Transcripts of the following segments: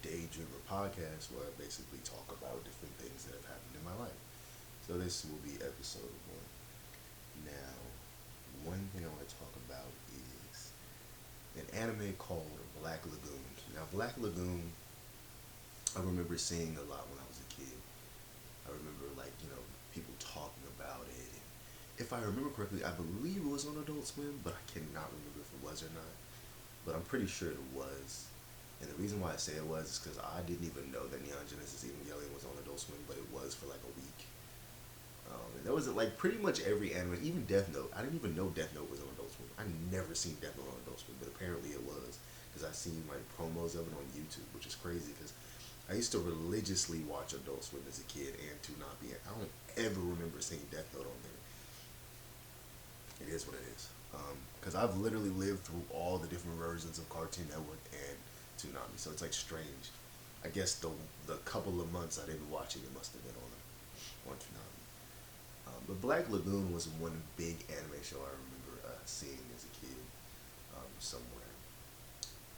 Daydreamer podcast where I basically talk about different things that have happened in my life. So this will be episode one. Now, one thing I want to talk about is an anime called Black Lagoon. Now, Black Lagoon, I remember seeing a lot when I was a kid. I remember people talking about it. And if I remember correctly, I believe it was on Adult Swim, but I cannot remember if it was or not. But I'm pretty sure it was. And the reason why I say it was is because I didn't even know that Neon Genesis Evangelion was on Adult Swim, but it was for like a week. And there was like pretty much every anime, even Death Note. I didn't even know Death Note was on Adult Swim. I never seen Death Note on Adult Swim, but apparently it was because I seen like promos of it on YouTube, which is crazy because I used to religiously watch Adult Swim as a kid and Toonami. I don't ever remember seeing Death Note on there. It is what it is. Because I've literally lived through all the different versions of Cartoon Network and Toonami, so it's like strange. I guess the couple of months I didn't watch it, it must have been on Toonami. But Black Lagoon was one big anime show I remember seeing as a kid somewhere,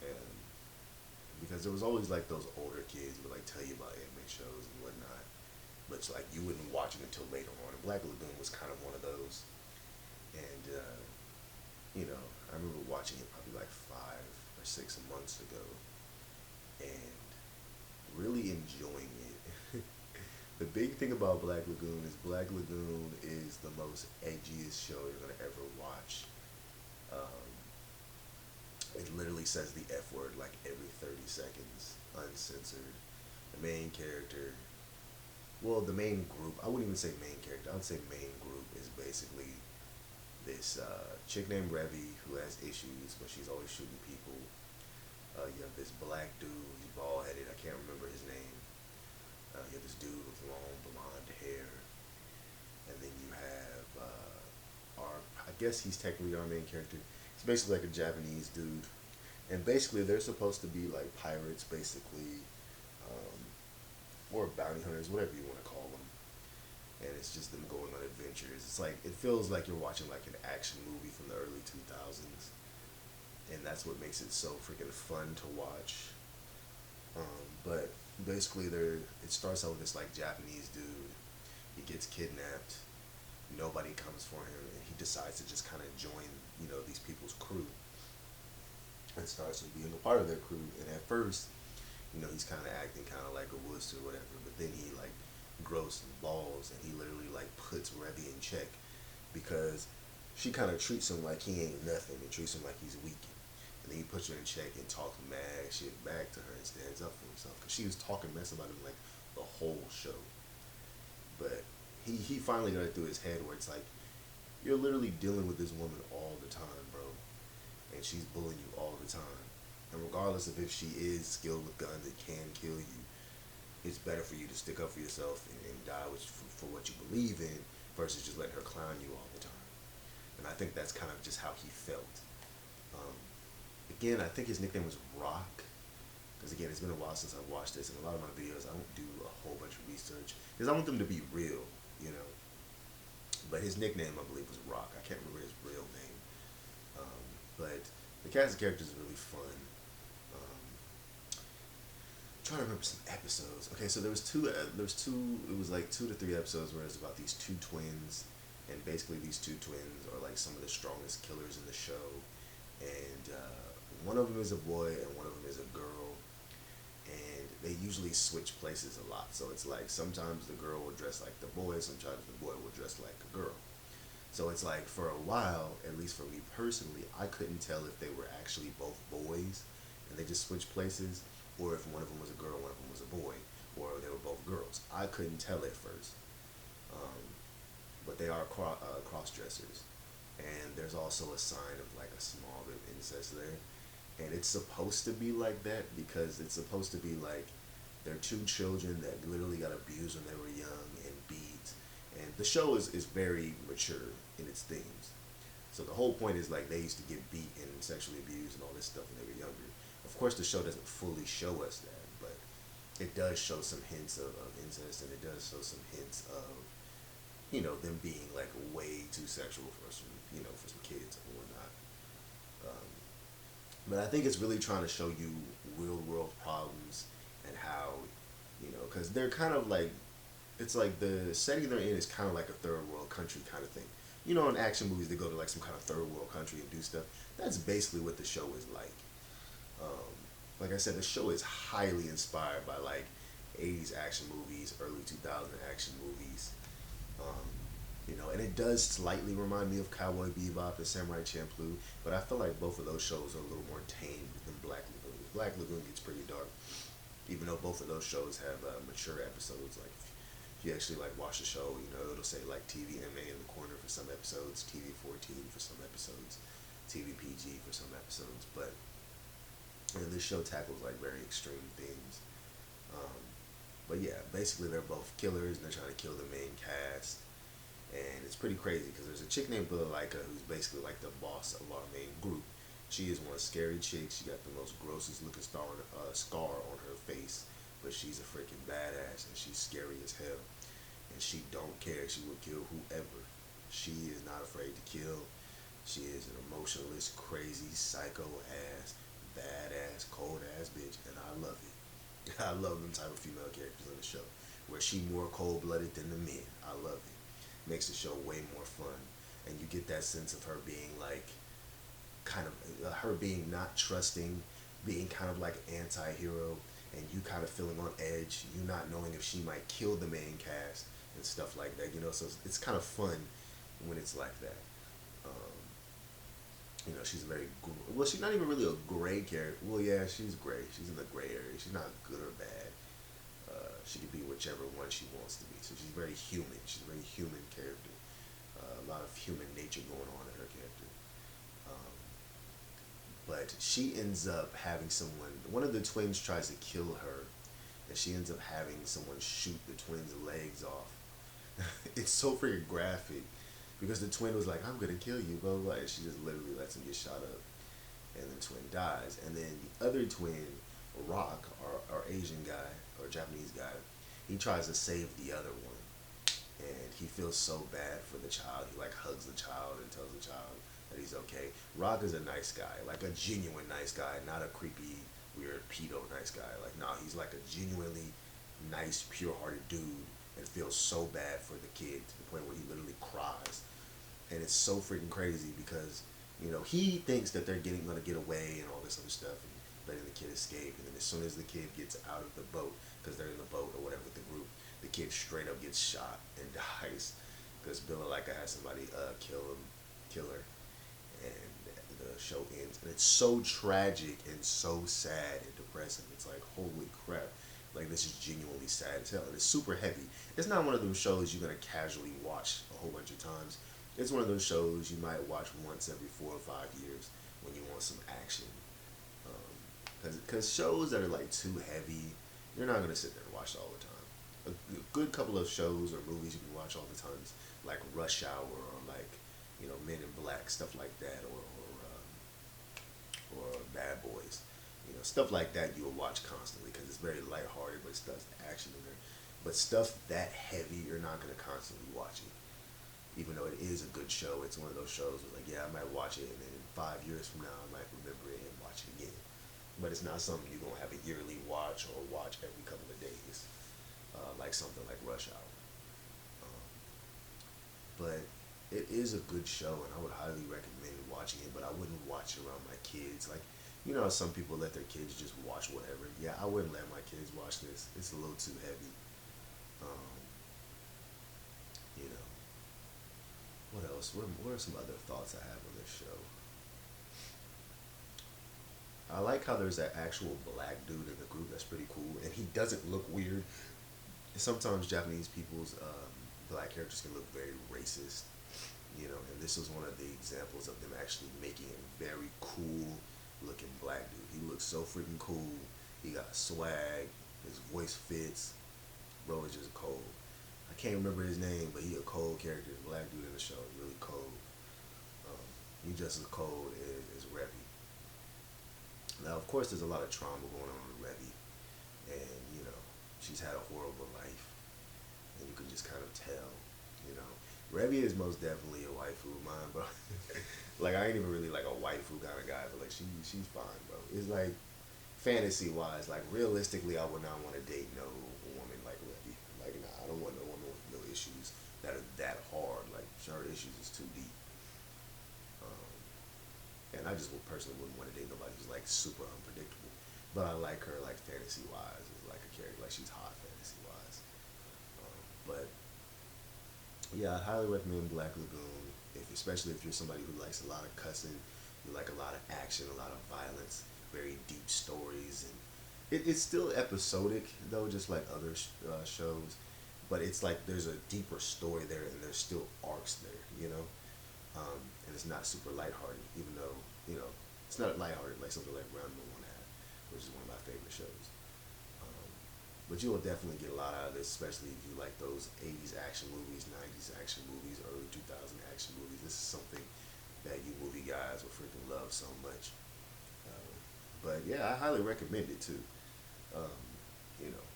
and because there was always like those older kids who would like tell you about anime shows and whatnot, but it's like you wouldn't watch it until later on. And Black Lagoon was kind of one of those, and I remember watching it probably like 5 or 6 months ago, and really enjoying it. The big thing about Black Lagoon is the most edgiest show you're gonna ever watch. Um, it literally says the F word like every 30 seconds, uncensored. The main character, well, the main group, I wouldn't even say main character, I would say main group is basically this chick named Revy who has issues, but she's always shooting people. You have this black dude, he's bald headed, I can't remember his name. You have this dude with long blonde hair, and then you have I guess he's technically our main character. He's basically like a Japanese dude, and basically they're supposed to be like pirates, basically, um, or bounty hunters, whatever you want to call them. And it's just them going on adventures. It's like it feels like you're watching like an action movie from the early 2000s, and that's what makes it so freaking fun to watch. But basically, it starts out with this like Japanese dude. He gets kidnapped. Nobody comes for him, and he decides to just kind of join, these people's crew, and starts with being a part of their crew. And at first, he's kind of acting kind of like a wuss or whatever. But then he like grows some balls, and he literally like puts Revy in check because she kind of treats him like he ain't nothing and treats him like he's weak. And then he puts her in check and talks mad shit back to her and stands up for himself. Because she was talking mess about him like the whole show. But he finally got it through his head where it's like, you're literally dealing with this woman all the time, bro. And she's bullying you all the time. And regardless of if she is skilled with guns and can kill you, it's better for you to stick up for yourself and die for what you believe in versus just letting her clown you all the time. And I think that's kind of just how he felt. Um, Again, I think his nickname was Rock. Because again, it's been a while since I've watched this, and a lot of my videos, I don't do a whole bunch of research. Because I want them to be real, you know. But his nickname, I believe, was Rock. I can't remember his real name. But the cast of characters is really fun. I'm trying to remember some episodes. Okay, so there was two. It was like 2 to 3 episodes where it's about these two twins, and basically these two twins are like some of the strongest killers in the show, and one of them is a boy and one of them is a girl, and they usually switch places a lot. So it's like sometimes the girl will dress like the boy, sometimes the boy will dress like a girl. So it's like for a while, at least for me personally, I couldn't tell if they were actually both boys and they just switched places, or if one of them was a girl, one of them was a boy, or they were both girls. I couldn't tell at first, um, but they are cross dressers, and there's also a sign of like a small bit of incest there, and it's supposed to be like that because it's supposed to be like they're two children that literally got abused when they were young and beat, and the show is very mature in its themes. So the whole point is like they used to get beat and sexually abused and all this stuff when they were younger. Of course, the show doesn't fully show us that, but it does show some hints of incest, and it does show some hints of them being like way too sexual for some for some kids and whatnot. Um, but I think it's really trying to show you real world problems and how, because they're kind of like, it's like the setting they're in is kind of like a third world country kind of thing. In action movies, they go to like some kind of third world country and do stuff. That's basically what the show is like. Um, like I said, the show is highly inspired by like 80s action movies, early 2000 action movies. Um, and it does slightly remind me of Cowboy Bebop and Samurai Champloo, but I feel like both of those shows are a little more tame than Black Lagoon. Black Lagoon gets pretty dark, even though both of those shows have mature episodes. Like if you actually like watch the show, it'll say like TVMA in the corner for some episodes, TV 14 for some episodes, TV PG for some episodes. But this show tackles like very extreme themes. Um, but yeah, basically they're both killers and they're trying to kill the main cast. And it's pretty crazy because there's a chick named Billalika who's basically like the boss of our main group. She is one scary chick. She got the most grossest looking scar on her face, but she's a freaking badass and she's scary as hell. And she don't care. She will kill whoever. She is not afraid to kill. She is an emotionless, crazy, psycho ass, badass, cold ass bitch, and I love it. I love them type of female characters on the show, where she more cold blooded than the men. I love it. Makes the show way more fun, and you get that sense of her being like, kind of her being not trusting, being kind of like an anti-hero, and you kind of feeling on edge, you not knowing if she might kill the main cast and stuff like that. So it's kind of fun when it's like that. Um, she's very well. She's not even really a gray character. Well, yeah, she's gray. She's in the gray area. She's not good or bad. She could be whichever one she wants to be. So she's very human. She's a very human character. A lot of human nature going on in her character. Um, but she ends up having someone. One of the twins tries to kill her, and she ends up having someone shoot the twins' legs off. It's so freaking graphic because the twin was like, "I'm gonna kill you," blah blah blah. And she just literally lets him get shot up, and the twin dies. And then the other twin, Rock, our Asian guy or Japanese guy, he tries to save the other one, and he feels so bad for the child. He like hugs the child and tells the child that he's okay. Rock is a nice guy, like a genuine nice guy, not a creepy, weird pedo nice guy. Like, nah, he's like a genuinely nice, pure-hearted dude, and feels so bad for the kid to the point where he literally cries. And it's so freaking crazy because he thinks that they're gonna get away and all this other stuff, and letting the kid escape. And then as soon as the kid gets out of the boat, because they're in the boat or whatever with the group, the kid straight up gets shot and dies because Billalika has somebody kill her, and the show ends. And it's so tragic and so sad and depressing. It's like, holy crap. Like, this is genuinely sad as hell. And it's super heavy. It's not one of those shows you're going to casually watch a whole bunch of times. It's one of those shows you might watch once every 4 or 5 years when you want some action. Because shows that are like too heavy, you're not going to sit there and watch it all the time. A good couple of shows or movies you can watch all the time is like Rush Hour or like, Men in Black, stuff like that, or Bad Boys. Stuff like that you will watch constantly because it's very lighthearted, but it does action in there. But stuff that heavy, you're not going to constantly watch it. Even though it is a good show, it's one of those shows where, like, yeah, I might watch it, and then 5 years from now, I might remember it and watch it again. But it's not something you're going to have a yearly watch or watch every couple of days, like something like Rush Hour. Um, but it is a good show, and I would highly recommend watching it, but I wouldn't watch it around my kids. Like, some people let their kids just watch whatever. Yeah, I wouldn't let my kids watch this. It's a little too heavy. Um, you know, what else? What are some other thoughts I have on this show? I like how there's that actual black dude in the group. That's pretty cool, and he doesn't look weird. Sometimes Japanese people's black characters can look very racist, and this was one of the examples of them actually making a very cool looking black dude. He looks so freaking cool. He got swag. His voice fits. Bro is just cold. I can't remember his name, but he a cold character. Black dude in the show, really cold. He just as cold as Revy. Now, of course, there's a lot of trauma going on with Revy, and she's had a horrible life, and you can just kind of tell. Revy is most definitely a waifu of mine, bro. Like, I ain't even really like a waifu kind of guy, but like she's fine, bro. It's like fantasy wise, like realistically, I would not want to date no woman like Letty. Like, nah, I don't want no woman with no issues that are that hard. Like, her issues is too deep. Um, and I just personally wouldn't want to date nobody who's like super unpredictable. But I like her like fantasy wise, as like a character, like she's hot fantasy wise. But yeah, I highly recommend Black Lagoon, especially if you're somebody who likes a lot of cussing, you like a lot of action, a lot of violence, very deep stories, and it's still episodic though, just like other shows. But it's like there's a deeper story there, and there's still arcs there, you know. And it's not super lighthearted, even though it's not lighthearted like something like Round Number One had, which is one of my favorite shows. Um, but you will definitely get a lot out of this, especially if you like those 80s action movies, 90s action movies, early 2000 action movies. This is something that you movie guys will freaking love so much. But yeah, I highly recommend it too. Um, you know,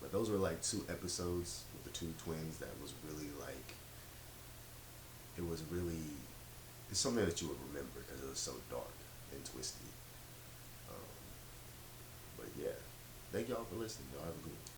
but those were like two episodes with the two twins that was really like, it was really, it's something that you would remember because it was so dark and twisty. Um, but yeah, thank y'all for listening. Y'all have a good one.